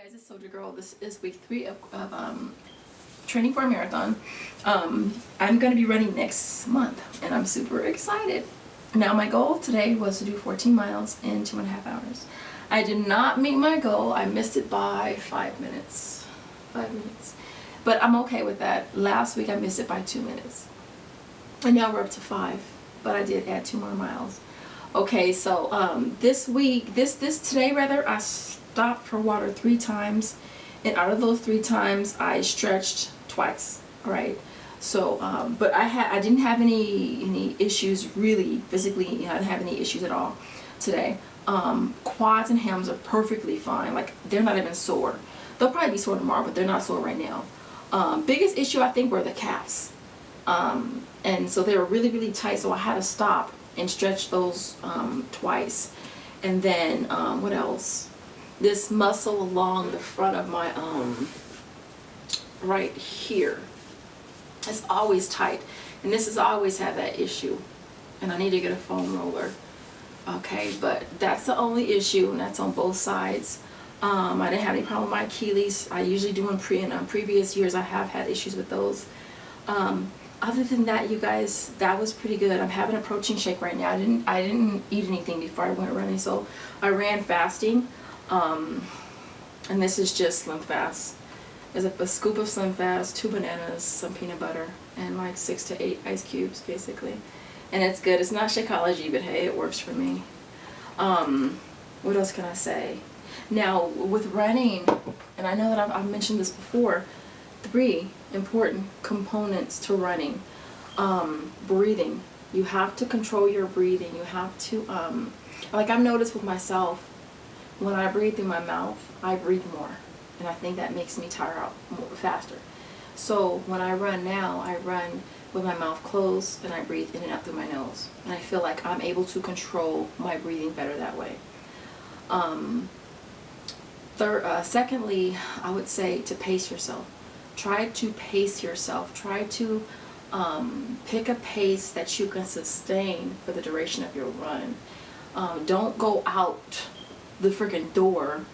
Guys, it's Soldier Girl. This is week 3 of training for a marathon. I'm going to be running next month and I'm super excited. Now my goal today was to do 14 miles in 2.5 hours. I did not meet my goal. I missed it by 5 minutes. 5 minutes. But I'm okay with that. Last week I missed it by 2 minutes. And now we're up to 5. But I did add 2 more miles. Okay, so today I stopped for water 3 times, and out of those 3 times I stretched twice. All right, so but I didn't have any issues really physically. I didn't have any issues at all today. Quads and hams are perfectly fine. Like, they're not even sore. They'll probably be sore tomorrow, but they're not sore right now. Biggest issue I think were the calves, and so they were really tight, so I had to stop and stretch those twice. And then what else? This muscle along the front of my right here, it's always tight, and this has always had that issue, and I need to get a foam roller. Okay, but that's the only issue, and that's on both sides. I didn't have any problem with my Achilles. I usually do in previous years. I have had issues with those. Other than that, you guys, that was pretty good. I'm having a protein shake right now. I didn't eat anything before I went running, so I ran fasting. And this is just Slim Fast. There's a scoop of Slim Fast, 2 bananas, some peanut butter, and like 6 to 8 ice cubes, basically. And it's good. It's not Shakeology, but hey, it works for me. What else can I say? Now, with running, and I know that I've mentioned this before, 3 important components to running. Breathing. You have to control your breathing. You have to, like I've noticed with myself, when I breathe through my mouth, I breathe more. And I think that makes me tire out more faster. So when I run now, I run with my mouth closed and I breathe in and out through my nose. And I feel like I'm able to control my breathing better that way. Secondly, I would say to pace yourself. Try to pace yourself. Try to pick a pace that you can sustain for the duration of your run. Don't go out the freaking door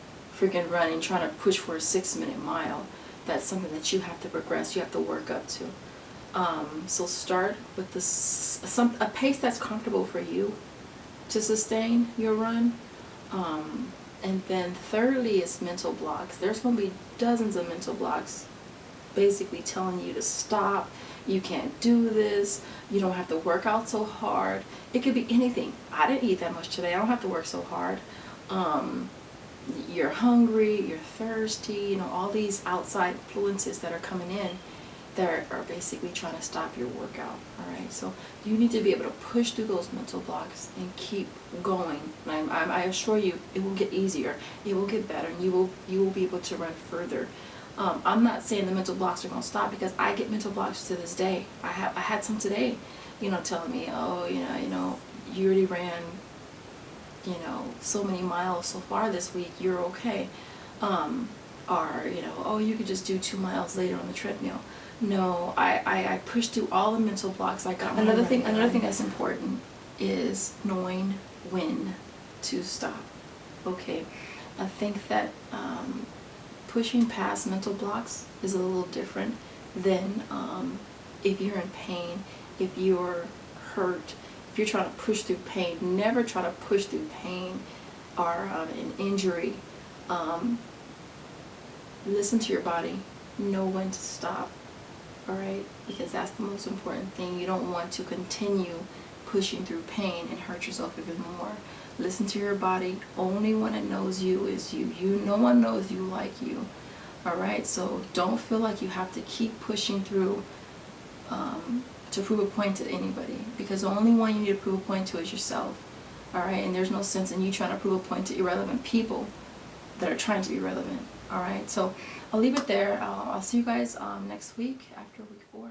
running trying to push for a 6-minute mile. That's something that you have to progress, you have to work up to. So start with a pace that's comfortable for you to sustain your run. And then thirdly is mental blocks. There's going to be dozens of mental blocks basically telling you to stop, you can't do this, you don't have to work out so hard. It could be anything. I didn't eat that much today, I don't have to work so hard. You're hungry, you're thirsty, you know, all these outside influences that are coming in that are basically trying to stop your workout. Alright, so you need to be able to push through those mental blocks and keep going. And I assure you, it will get easier, it will get better, and you will be able to run further. I'm not saying the mental blocks are going to stop, because I get mental blocks to this day. I had some today, you know, telling me, oh, you know, you already ran, you know, so many miles so far this week, you're okay. Or, you know, oh, you could just do 2 miles later on the treadmill. No, I pushed through all the mental blocks. I got another thing that's important is knowing when to stop. Okay, I think that pushing past mental blocks is a little different than if you're in pain, if you're hurt, if you're trying to push through pain. Never try to push through pain or an injury. Listen to your body. Know when to stop. Alright? Because that's the most important thing. You don't want to continue pushing through pain and hurt yourself even more. Listen to your body. Only one that knows you is you. No one knows you like you. Alright? So don't feel like you have to keep pushing through to prove a point to anybody, because the only one you need to prove a point to is yourself. Alright? And there's no sense in you trying to prove a point to irrelevant people that are trying to be relevant. Alright? So I'll leave it there. I'll see you guys next week after week 4.